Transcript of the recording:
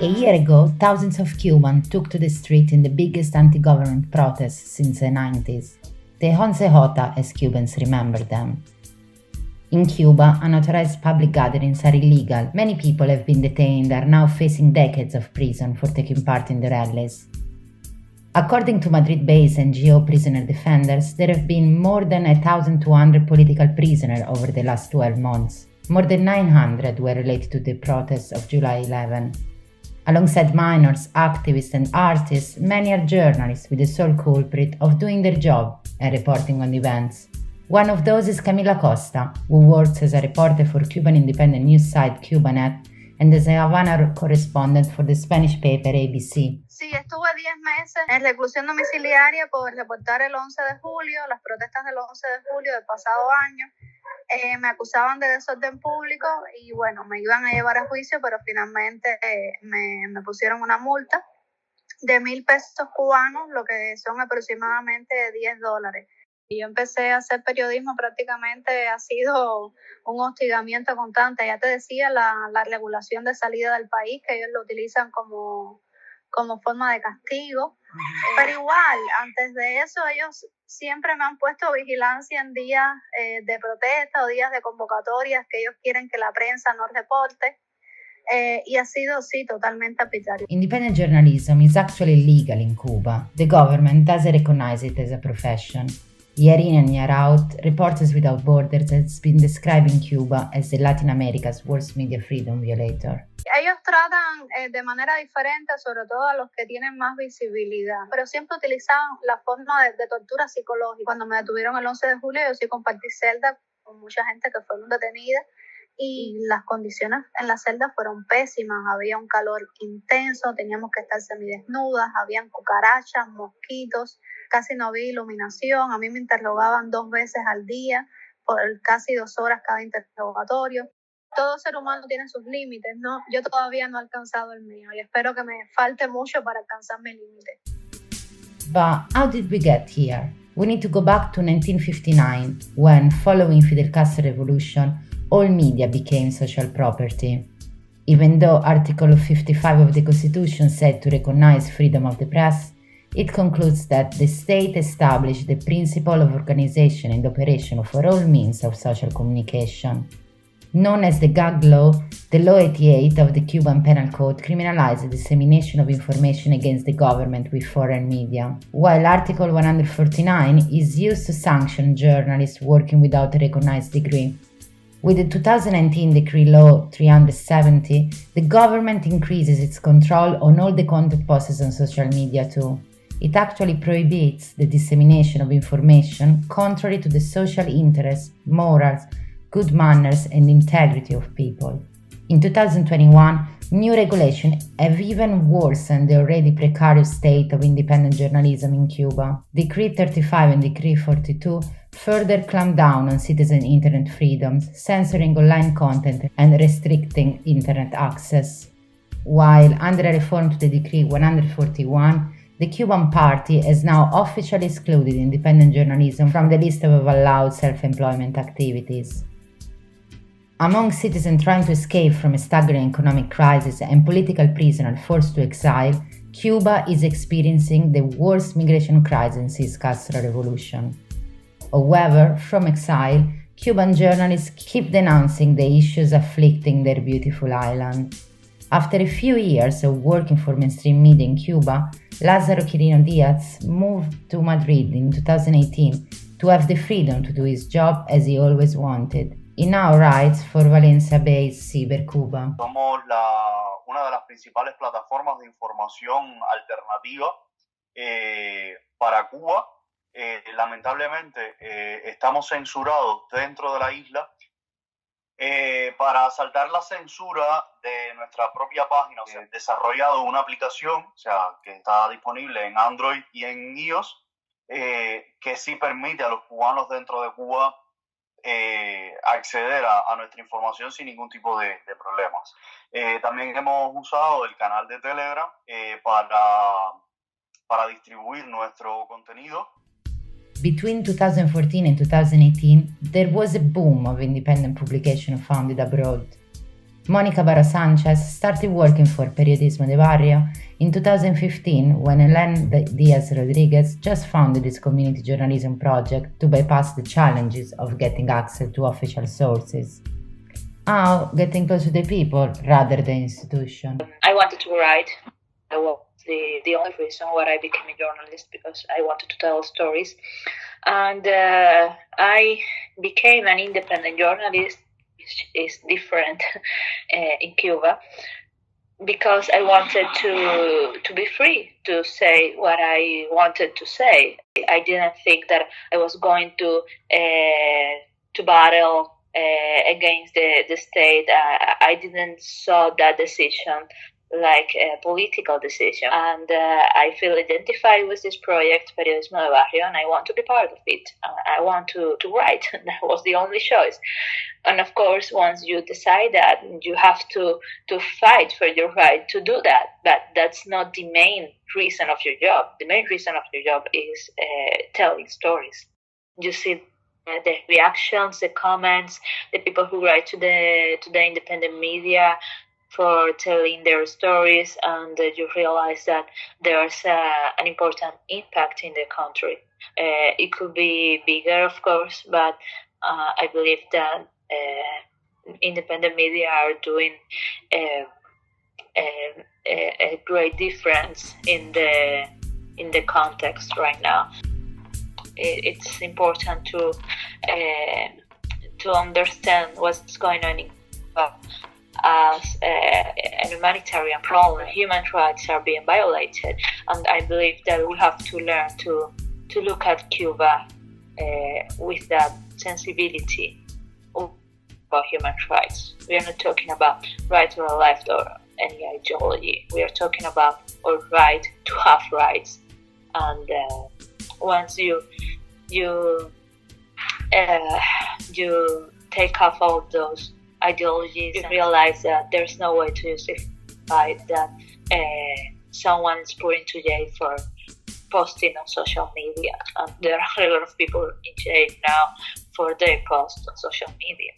A year ago, thousands of Cubans took to the street in the biggest anti-government protests since the 90s, the Once Jota as Cubans remember them. In Cuba, unauthorized public gatherings are illegal. Many people have been detained and are now facing decades of prison for taking part in the rallies. According to Madrid-based NGO Prisoner Defenders, there have been more than 1,200 political prisoners over the last 12 months. More than 900 were related to the protests of July 11. Alongside minors, activists and artists, many are journalists with the sole culprit of doing their job and reporting on events. One of those is Camila Costa, who works as a reporter for Cuban independent news site Cubanet and as a Havana correspondent for the Spanish paper ABC. Sí, estuve 10 meses en reclusión domiciliaria por reportar el 11 de julio, las protestas del 11 de julio del pasado año. Me acusaban de desorden público y bueno, me iban a llevar a juicio, pero finalmente me pusieron una multa de 1,000 pesos cubanos, lo que son aproximadamente $10. Y yo empecé a hacer periodismo, prácticamente ha sido un hostigamiento constante. Ya te decía, la regulación de salida del país, que ellos lo utilizan como forma de castigo. Pero igual, antes de eso, ellos siempre me han puesto vigilancia en días de protesta o días de convocatorias que ellos quieren que la prensa no reporte. Y ha sido, sí, totalmente arbitrario. Independent journalism is actually illegal in Cuba. The government doesn't recognize it as a profession. Year in and year out, Reporters Without Borders has been describing Cuba as the Latin America's worst media freedom violator. Ellos tratan de manera diferente, sobre todo a los que tienen más visibilidad, pero siempre utilizaban la forma de tortura psicológica. Cuando me detuvieron el 11 de julio, yo sí compartí celda con mucha gente que fueron detenidas y las condiciones en la celda fueron pésimas. Había un calor intenso, teníamos que estar semidesnudas, habían cucarachas, mosquitos, casi no había iluminación. A mí me interrogaban 2 veces al día por casi 2 horas cada interrogatorio. Todo ser humano tiene sus límites, ¿no? Yo todavía no he alcanzado el mío y espero que me falte mucho para alcanzar mi límite. But how did we get here? We need to go back to 1959, when, following Fidel Castro's revolution, all media became social property. Even though Article 55 of the Constitution said to recognize freedom of the press, it concludes that the state established the principle of organization and operation for all means of social communication. Known as the gag law, the Law 88 of the Cuban Penal Code criminalized the dissemination of information against the government with foreign media, while Article 149 is used to sanction journalists working without a recognized degree. With the 2019 Decree Law 370, the government increases its control on all the content posted on social media too. It actually prohibits the dissemination of information contrary to the social interests, morals, good manners and integrity of people. In 2021, new regulations have even worsened the already precarious state of independent journalism in Cuba. Decree 35 and Decree 42 further clamp down on citizen internet freedoms, censoring online content and restricting internet access. While under a reform to the Decree 141, the Cuban Party has now officially excluded independent journalism from the list of allowed self-employment activities. Among citizens trying to escape from a staggering economic crisis and political prisoners forced to exile, Cuba is experiencing the worst migration crisis since Castro's revolution. However, from exile, Cuban journalists keep denouncing the issues afflicting their beautiful island. After a few years of working for mainstream media in Cuba, Lázaro Quirino Díaz moved to Madrid in 2018 to have the freedom to do his job as he always wanted. He now writes for Valencia-based Cybercuba. Somos una de las principales plataformas de información alternativa para Cuba. Lamentablemente estamos censurados dentro de la isla. Para saltar la censura de nuestra propia página, he desarrollado una aplicación, o sea, que está disponible en Android y en iOS, que sí permite a los cubanos dentro de Cuba acceder a nuestra información sin ningún tipo de problemas. También hemos usado el canal de Telegram para distribuir nuestro contenido. Between 2014 and 2018, there was a boom of independent publication founded abroad. Mónica Barra Sanchez started working for Periodismo de Barrio in 2015 when Helen Diaz Rodriguez just founded its community journalism project to bypass the challenges of getting access to official sources. How getting close to the people rather than the institution. I wanted to write. That was the only reason why I became a journalist, because I wanted to tell stories. And I became an independent journalist, which is different in Cuba, because I wanted to be free to say what I wanted to say. I didn't think that I was going to battle against the state. I didn't saw that decision like a political decision, and I feel identified with this project, Periodismo de Barrio, and I want to be part of it. I want to write. That was the only choice. And of course, once you decide that, you have to fight for your right to do that. But that's not the main reason of your job. The main reason of your job is telling stories. You see the reactions, the comments, the people who write to the independent media for telling their stories, and you realize that there's an important impact in the country. It could be bigger, of course, but I believe that independent media are doing a great difference in the context right now. It's important to understand what's going on in Cuba as a humanitarian problem. Human rights are being violated, and I believe that we have to learn to look at Cuba with that sensibility about human rights. We are not talking about right or left or any ideology. We are talking about our right to have rights, and once you take off all those ideologies, you realize that there's no way to justify that someone is put into jail for posting on social media. And there are a lot of people in jail now for their posts on social media.